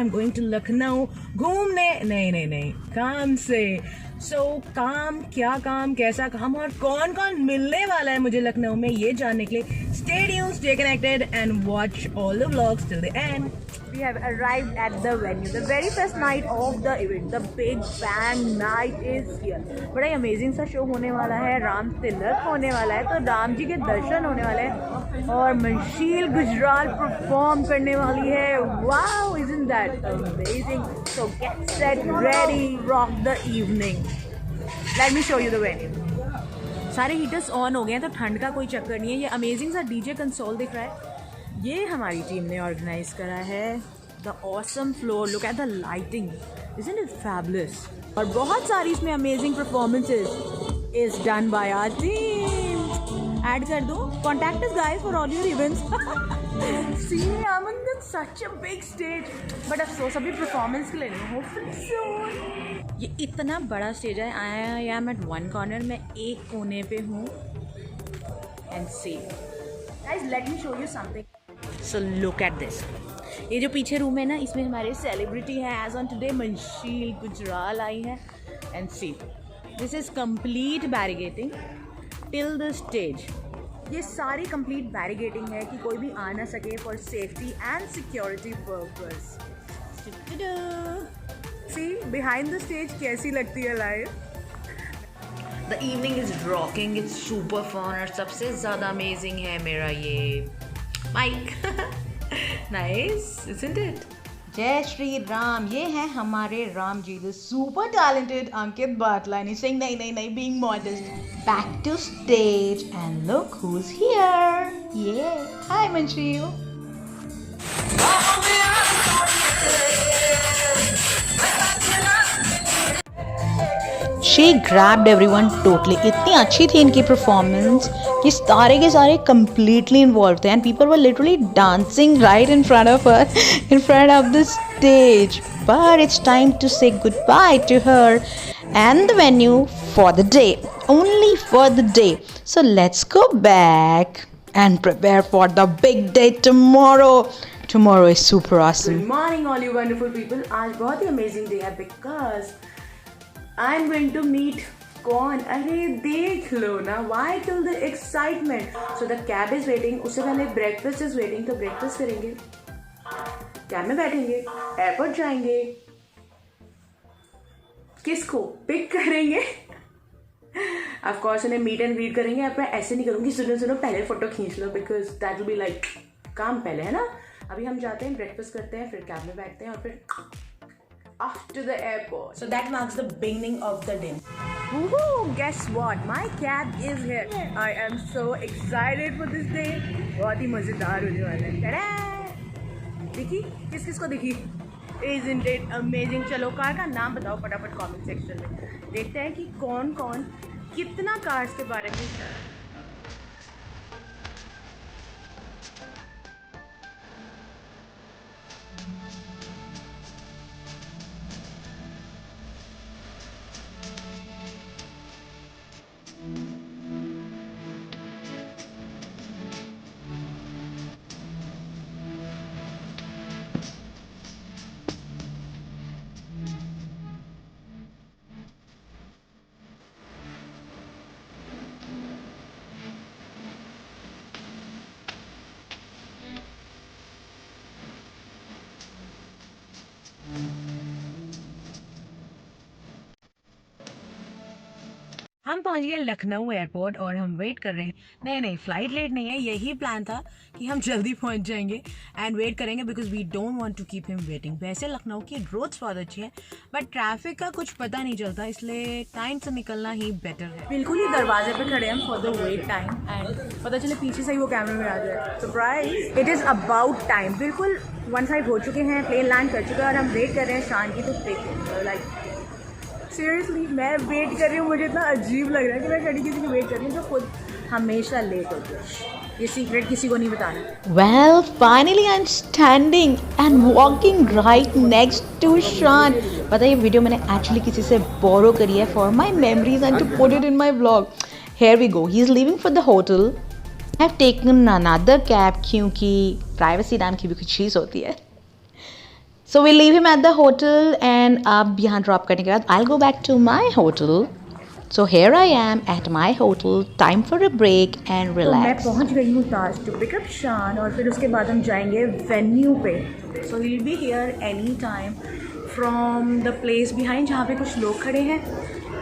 I'm going to Lucknow घूमने, नहीं, काम से. So काम, क्या काम, कैसा काम और कौन कौन मिलने वाला है मुझे लखनऊ में, ये जानने के लिए stay tuned, stay connected and watch all the vlogs till the end. We have arrived at the venue. The very first night of the event. The Big Bang Night is here. बड़ा ही amazing सा show होने वाला है. राम तिलक होने वाला है, तो राम जी के दर्शन होने वाले हैं और मंशील गुजराल परफॉर्म करने वाली है. Wow, isn't that amazing? So get set, ready, rock the evening. Let me show you the venue. सारे हीटर्स ऑन हो गए हैं, तो ठंड का कोई चक्कर नहीं है. ये अमेजिंग सा डीजे कंसोल दिख रहा है, ये हमारी टीम ने ऑर्गेनाइज करा है. The awesome floor, look at the lighting, isn't it fabulous. और बहुत सारी इसमें amazing performances is done by our team. Add कर दो, contact us guys for all your events. See I am on such a big stage, but अफसोस अभी performance के लिए नहीं. Hopefully soon. ये इतना बड़ा स्टेज है. I am at one corner, मैं एक कोने पे हूँ. And see guys, let me show you something. So look at this. ये जो पीछे रूम है ना, इसमें हमारे सेलिब्रिटी हैं. As on today Mansheel Gujral आई है. And see, this is complete barricading till the stage. ये सारी कंप्लीट बैरिगेटिंग है कि कोई भी आ ना सके for safety and security purpose. See behind the stage कैसी लगती है live. The evening is rocking, it's super fun. और सबसे ज़्यादा अमेजिंग है मेरा ये माइक. Nice, isn't it? जय श्री राम. ये है हमारे Ram ji, the super talented Ankit Batlani Singh. नहीं, being modest. Back to stage and look who is here. ये hi मंशील. She grabbed everyone totally. इतनी अच्छी थी इनकी परफॉर्मेंस कि सारे के सारे completely involved थे and people were literally dancing right in front of her, in front of the stage. But it's time to say goodbye to her and the venue for the day. Only for the day. So let's go back and prepare for the big day tomorrow. Tomorrow is super awesome. Good morning all you wonderful people. आज बहुत ही amazing day है because I'm going to meet कौन. अरे देख लो ना, why till the excitement. So the cab is waiting. उससे पहले breakfast is waiting, तो breakfast करेंगे, कैब में बैठेंगे, एयरपोर्ट जाएंगे, किसको पिक करेंगे, ऑफ कोर्स उन्हें मीट एंड ग्रीट करेंगे. अब मैं ऐसे नहीं करूँगी, सुनो पहले फोटो खींच लो, because that will be like काम पहले, है ना. अभी हम जाते हैं, ब्रेकफास्ट करते हैं, फिर कैब में बैठते हैं और फिर off to the airport. So that marks the beginning of the day. Woohoo! Guess what? My cab is here. I am so excited for this day. बहुत ही मजेदार होने वाला है. Ta-da! दिखी? किस को दिखी? Isn't it amazing? चलो कार का नाम बताओ फटाफट कमेंट सेक्शन में. देखते हैं कि कौन कितना कार्स के बारे में. हम पहुंच गए लखनऊ एयरपोर्ट और हम वेट कर रहे हैं. नहीं, फ्लाइट लेट नहीं है, यही प्लान था कि हम जल्दी पहुंच जाएंगे एंड वेट करेंगे because we don't want to keep him waiting. वैसे लखनऊ की रोड्स बहुत अच्छी है बट ट्रैफिक का कुछ पता नहीं चलता, इसलिए टाइम से निकलना ही बेटर है. बिल्कुल ही दरवाजे पे खड़े हम for the wait time and पता चले पीछे से ही वो कैमरे में आ जाए. Surprise, it is about time. बिल्कुल 1 साइड हो चुके हैं, प्लेन लैंड कर चुका है और हम वेट कर रहे हैं शान की. तो देखिए लाइक सीरियसली मैं वेट कर रही हूँ, मुझे इतना अजीब लग रहा है कि मैं खड़ी किसी की वेट कर रही हूँ जो खुद हमेशा लेट होती है. ये सीक्रेट किसी को नहीं बताना. Well, finally I'm standing and walking right next to Shan. पता है ये वीडियो मैंने एक्चुअली किसी से बोरो करी है for my memories and to put it in my vlog. Here we go. He is leaving for the hotel. I have taken another cab क्योंकि privacy नाम की भी कुछ चीज़ होती है. So we leave him at the hotel and अब यहाँ drop करने के बाद I'll go back to my hotel. So here I am at my hotel. Time for a break and तो मैं relax. पहुंच गई हूँ ताज टू पिकअप शान और फिर उसके बाद हम जाएंगे वेन्यू पे. So he will be here any time from the place behind जहाँ पे कुछ लोग खड़े हैं,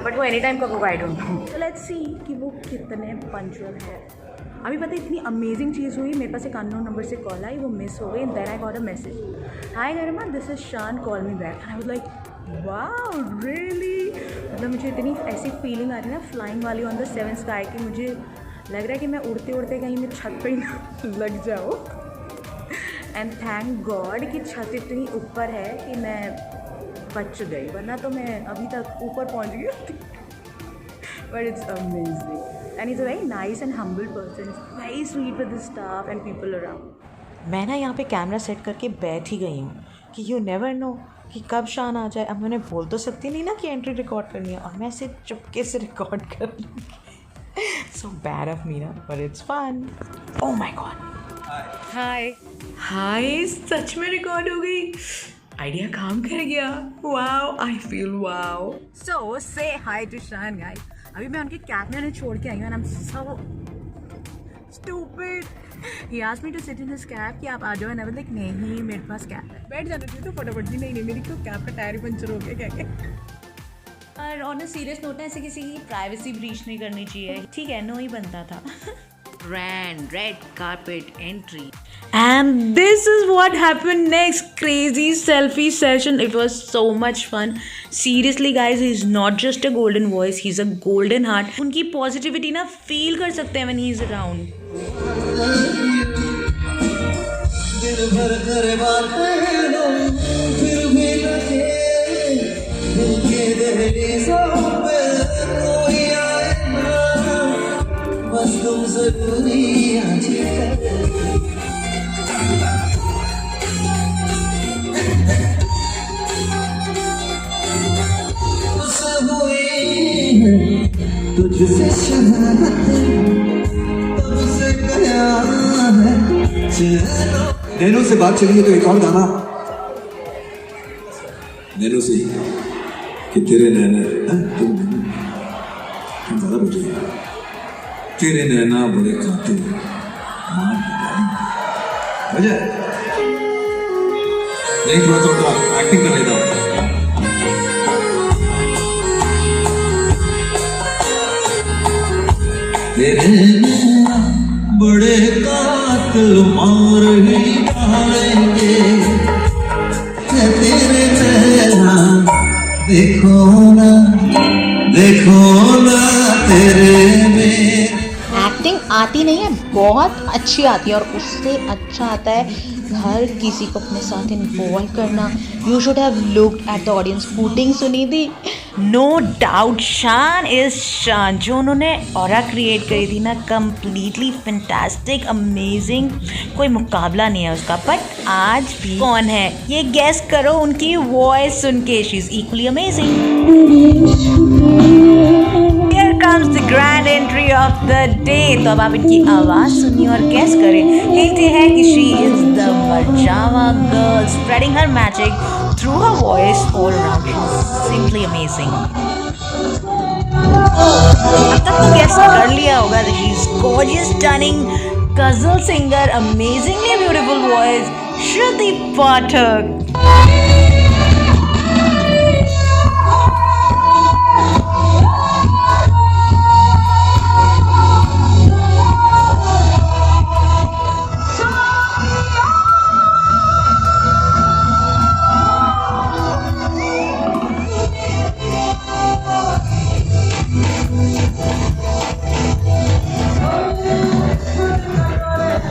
बट वो एनी टाइम कब होगा I don't know. Let's see कि वो कितने पंचुअल है. अभी पता है इतनी अमेजिंग चीज़ हुई, मेरे पास एक अननोन नंबर से कॉल आई, वो मिस हो गई. Then I got a message, hi Garima this is Shaan, call me back. I was like wow really. मतलब मुझे इतनी ऐसी फीलिंग आ रही है ना फ्लाइंग वाली ऑन द सेवन स्काई की, मुझे लग रहा है कि मैं उड़ते उड़ते कहीं मैं छत पे ही ना लग जाऊँ. एंड थैंक गॉड कि छत इतनी ऊपर है कि मैं बच गई, वरना तो मैं अभी तक ऊपर पहुंच गई होती. But it's amazing and is a very nice and humble person, very sweet with the staff and people around. मैं ना यहाँ पे कैमरा सेट करके बैठ ही गई हूँ कि यू नेवर नो कि कब शान आ जाए. अब मैंने बोल तो सकती नहीं ना कि एंट्री रिकॉर्ड करनी है, और मैं सिर्फ चुपके से रिकॉर्ड कर लूँगी. सो बैड ऑफ मी ना, but it's fun. Oh my God, hi hi, सच में रिकॉर्ड हो गई. आइडिया काम कर गया. Wow, I feel wow. So say hi to शान गाइस. अभी मैं उनके कैब में उन्हें छोड़ के आई हूँ and I am so stupid. He asked me to sit in his cab कि आप आ जाओ, एंड आई वाज लाइक नहीं मेरे पास कैब है. बैठ जाना चाहिए तो फटाफट. नहीं मेरी तो कैब का टायर ही पंचर हो गया क्या क्या. और ऑन अ सीरियस नोट, ऐसे किसी की प्राइवेसी ब्रीच नहीं करनी चाहिए. ठीक है, नो ही बनता था. Grand red carpet entry. And this is what happened next. Crazy selfie session. It was so much fun. Seriously guys, he's not just a golden voice, he's a golden heart. उनकी positivity ना feel कर सकते हैं when he's around. दिन भर करे बातें लो, फिर भी लगे दिल के दहलीज़ों पे कोई आए ना, बस तुम ज़रूरी आज कर. तुझसे शहादत तब से गया है. नैनो से बात चली है तो एक और गाना नैनो से कि तेरे नैना तुम ज़्यादा बचे, तेरे नैना बड़े कातिल वजह नहीं. थोड़ा एक्टिंग कर लेता हूँ. तेरे बड़े कातिल मार ही डालेंगे, तेरे नैना देखो ना तेरे में. एक्टिंग आती नहीं है, बहुत अच्छी आती है, और उससे अच्छा आता है हर किसी को अपने साथ इन्वॉल्व करना. You should have looked at the audience. Hooting सुनी थी. नो डाउट शान इज शान. जो उन्होंने ऑरा क्रिएट करी थी ना, कम्प्लीटली फैंटास्टिक, अमेजिंग, कोई मुकाबला नहीं है उसका. बट आज भी कौन है ये गेस करो उनकी वॉइस सुन के. She is equally amazing. Here comes the grand entry of the day. तो अब आप इनकी आवाज़ सुनिए और गेस करें. कहते हैं कि she is the Marjawa girl, spreading her magic through her voice all around. She's simply amazing. अब तक तो गेस कर लिया होगा. She's gorgeous, stunning, ghazal singer, amazingly beautiful voice, Shruti Pathak.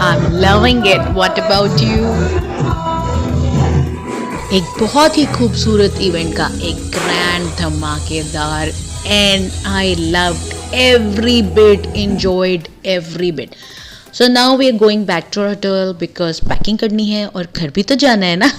I'm loving it. What about you? एक बहुत ही खूबसूरत event का एक ग्रैंड धमाकेदार, and I loved every bit, enjoyed every bit. So now we are going back to our hotel because packing करनी है और घर भी तो जाना है ना.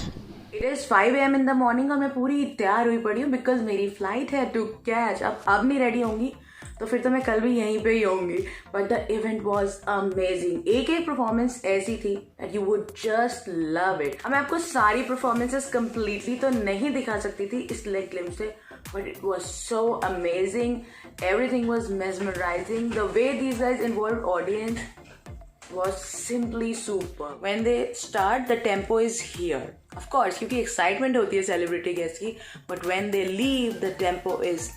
It is 5 AM in the morning और मैं पूरी तैयार हुई पड़ी हूँ बिकॉज मेरी फ्लाइट है टू कैच. अब नहीं रेडी होंगी तो फिर तो मैं कल भी यहीं पे ही होंगी। But the event was amazing. एक एक परफॉर्मेंस ऐसी थी that you would just love it. अब मैं आपको सारी परफॉर्मेंसेस कंप्लीटली तो नहीं दिखा सकती थी इस लेग ग्लिम्स से, but it was so amazing. Everything was mesmerizing. The way these guys involved audience was simply super. When they start, the tempo is here. Of course, क्योंकि excitement होती है celebrity guests की, but when they leave, the tempo is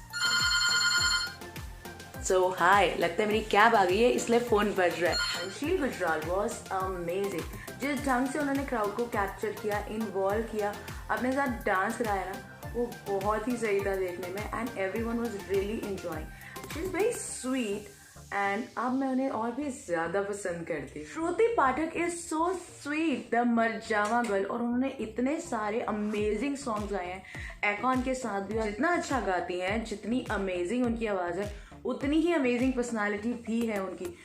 so high. लगता है मेरी cab आ गई है इसलिए फोन बज रहा है। शील गुजराल was amazing. जिस ढंग से उन्होंने क्राउड को कैप्चर किया, इन्वॉल्व किया, अपने साथ डांस कराया ना, वो बहुत ही सही था देखने में। And everyone was really enjoying. She is very sweet and अब मैं उन्हें और भी ज्यादा पसंद करती हूँ। Shruti Pathak is so sweet, the Marjaavaan girl. और उन्होंने इतने सारे अमेजिंग सॉन्ग्स गाए हैं एकॉन के साथ भी। जितना अच्छा गाती हैं, जितनी अमेजिंग उनकी आवाज है, उतनी ही अमेजिंग पर्सनालिटी भी है उनकी।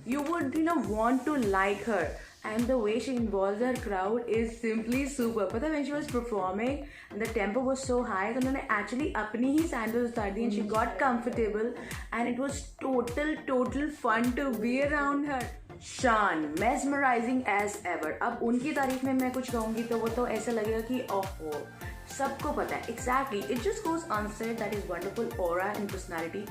You would want to like her, and the way she involves her crowd is simply super. पता है when she was performing and the tempo was so high, तो उन्होंने actually अपनी ही sandals उतार दी and she got comfortable and it was total fun to be around her. शान mesmerizing as ever. अब उनकी तारीफ में मैं कुछ कहूँगी तो वो तो ऐसा लगेगा कि ओहो सबको पता है। Exactly, it just goes unsaid that his wonderful aura and personality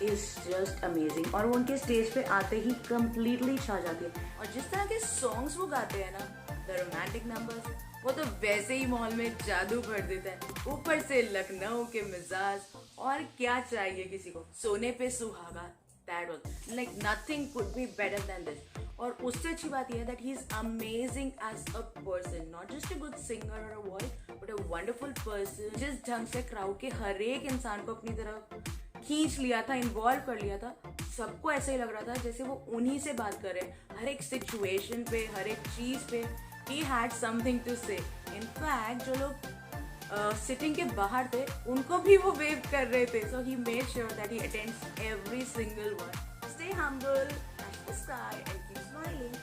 is just amazing. और वो उनके स्टेज पे आते ही completely छा जाती है। और जिस तरह के सॉन्ग्स वो गाते हैं ना, the romantic numbers, वो तो वैसे ही माहौल में जादू कर देता है। ऊपर से लखनऊ के मिजाज, और क्या चाहिए किसी को। सोने पे सुहागा, that was like nothing could be better than this. और उससे अच्छी बात यह है that he is amazing as a person, not just a good singer or a voice, but a wonderful person. जिस ढंग से क्राउड के हर एक इंसान को अपनी तरफ खींच लिया था, इन्वॉल्व कर लिया था, सबको ऐसे ही लग रहा था जैसे वो उन्हीं से बात कर रहे हैं। हर एक सिचुएशन पे, हर एक चीज पे he had something to say. In fact, जो लोग सिटिंग के बाहर थे उनको भी वो वेव कर रहे थे। So he made sure that he attends every single one. Stay humble, touch the sky and keep smiling.